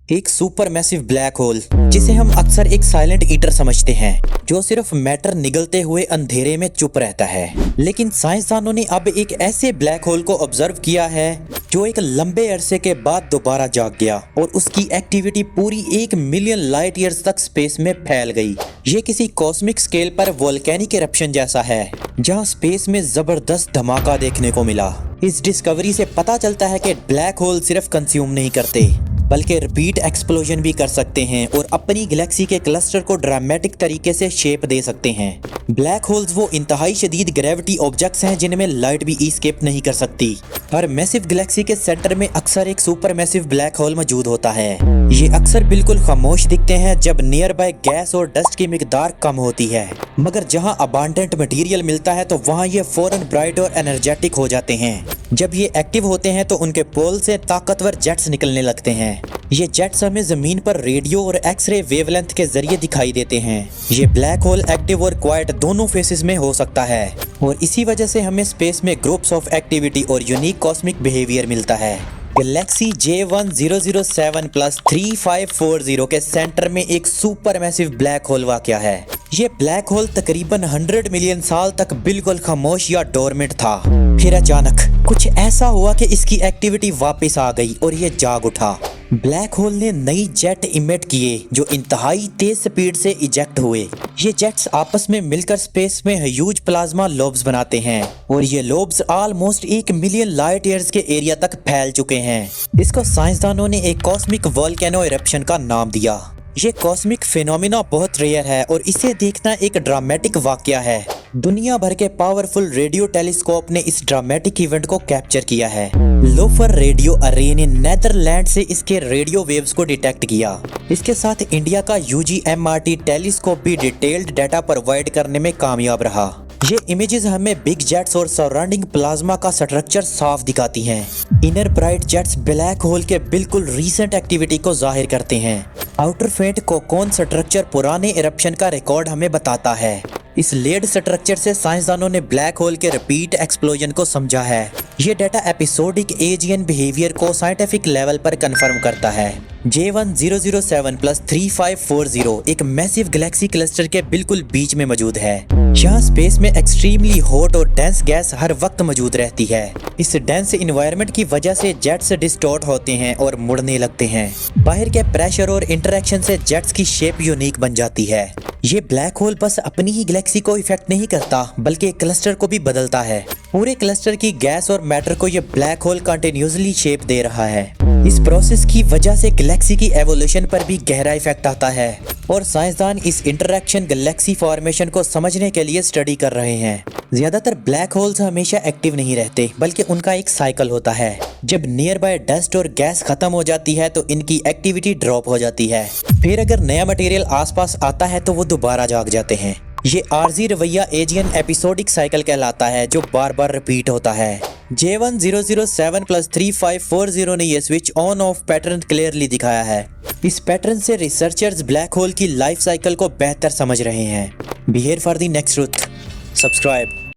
एक super massive black hole जिसे हम अक्सर एक साइलेंट ईटर समझते हैं, जो सिर्फ मैटर निगलते हुए अंधेरे में चुप रहता है। लेकिन साइंसदानों ने अब एक ऐसे ब्लैक होल को ऑब्जर्व किया है जो एक लंबे अरसे के बाद दोबारा जाग गया और उसकी एक्टिविटी पूरी 1 मिलियन लाइट ईयर्स तक स्पेस में फैल गई। ये किसी कॉस्मिक स्केल पर वोल्केनिक इरप्शन जैसा है, जहां स्पेस में जबरदस्त धमाका देखने को मिला। इस डिस्कवरी से पता चलता है कि ब्लैक होल सिर्फ कंज्यूम नहीं करते, बल्कि रिपीट एक्सप्लोजन भी कर सकते हैं और अपनी गैलेक्सी के क्लस्टर को ड्रामेटिक तरीके से शेप दे सकते हैं। ब्लैक होल्स वो इंतहाई शदीद ग्रेविटी ऑब्जेक्ट्स हैं जिनमें लाइट भी एस्केप नहीं कर सकती। हर मैसिव गैलेक्सी के सेंटर में अक्सर एक सुपर मैसिव ब्लैक होल मौजूद होता है। ये अक्सर बिल्कुल खामोश दिखते हैं जब नियर बाय गैस और डस्ट की मिकदार कम होती है, मगर जहां अबांडेंट मटेरियल मिलता है तो वहां ये फौरन ब्राइट और एनर्जेटिक हो जाते हैं। जब ये एक्टिव होते हैं तो उनके पोल से ताकतवर जेट्स निकलने लगते हैं। ये जेट्स हमें जमीन पर रेडियो और एक्सरे वेवलेंथ के जरिए दिखाई देते हैं। ये ब्लैक होल एक्टिव और क्वाइट दोनों फेसेस में हो सकता है और इसी वजह से हमें स्पेस में ग्रुप्स ऑफ एक्टिविटी और यूनिक कॉस्मिक बिहेवियर मिलता है। गैलेक्सी J1007+3540 के सेंटर में एक सुपर मैसिव ब्लैक होल वाक़या है। ये ब्लैक होल तकरीबन 100 मिलियन साल तक बिल्कुल खामोश या डोरमेंट था। फिर अचानक कुछ ऐसा हुआ कि इसकी एक्टिविटी वापस आ गई और ये जाग उठा। ब्लैक होल ने नई जेट इमिट किए जो इंतहाई तेज स्पीड से इजेक्ट हुए। ये जेट्स आपस में मिलकर स्पेस में ह्यूज प्लाज्मा लोब्स बनाते हैं और ये lobes almost 1 million light years के एरिया तक फैल चुके हैं। इसको साइंसदानों ने एक कॉस्मिक वोल्केनो इरप्शन का नाम दिया। ये कॉस्मिक फिनोमिना बहुत रेयर है और इसे देखना एक ड्रामेटिक वाकया है। दुनिया भर के पावरफुल रेडियो टेलीस्कोप ने इस ड्रामेटिक इवेंट को कैप्चर किया है। लोफर रेडियो अर्रे ने नेदरलैंड से इसके रेडियो वेव्स को डिटेक्ट किया। इसके साथ इंडिया का UGMRT टेलीस्कोप भी डिटेल्ड डाटा प्रोवाइड करने में कामयाब रहा। ये इमेजेस हमें बिग जेट्स और सराउंडिंग प्लाज्मा का स्ट्रक्चर साफ दिखाती हैं। Inner bright jets black hole के बिल्कुल रीसेंट एक्टिविटी को जाहिर करते हैं। आउटर फेंट कोकोन स्ट्रक्चर पुराने इरप्शन का रिकॉर्ड हमें बताता है। इस लेड स्ट्रक्चर से साइंसदानों ने ब्लैक होल के रिपीट एक्सप्लोजन को समझा है। ये डाटा एपिसोडिक एजियन बिहेवियर को साइंटिफिक लेवल पर कंफर्म करता है। J1007+3540 एक मैसिव गैलेक्सी क्लस्टर के बिल्कुल बीच में मौजूद है। यहाँ स्पेस में एक्सट्रीमली हॉट और डेंस गैस हर वक्त मौजूद रहती है। इस डेंस इन्वायरमेंट की वजह से जेट्स डिस्टॉर्ट होते हैं और मुड़ने लगते हैं। बाहर के प्रेशर और इंटरेक्शन से जेट्स की शेप यूनिक बन जाती है। ये ब्लैक होल बस अपनी ही गैलेक्सी को इफेक्ट नहीं करता, बल्कि क्लस्टर को भी बदलता है। पूरे क्लस्टर की गैस और मैटर को ये ब्लैक होल कंटिन्यूसली शेप दे रहा है। इस प्रोसेस की वजह से गैलेक्सी की एवोल्यूशन पर भी गहरा इफेक्ट आता है और साइंसदान इस इंटरैक्शन गैलेक्सी फॉर्मेशन को समझने के लिए स्टडी कर रहे हैं। ज्यादातर ब्लैक होल्स हमेशा एक्टिव नहीं रहते, बल्कि उनका एक साइकिल होता है। जब नियर बाय डस्ट और गैस खत्म हो जाती है तो इनकी एक्टिविटी ड्रॉप हो जाती है। फिर अगर नया मटेरियल आसपास आता है तो वो दोबारा जाग जाते हैं। ये आर्जी रवैया एजियन एपिसोडिक साइकिल कहलाता है, जो बार बार रिपीट होता है। J1007+3540 ने यह switch on off pattern clearly दिखाया है। इस पैटर्न से रिसर्चर्स ब्लैक होल की लाइफ साइकिल को बेहतर समझ रहे हैं। Be here for the next truth. Subscribe.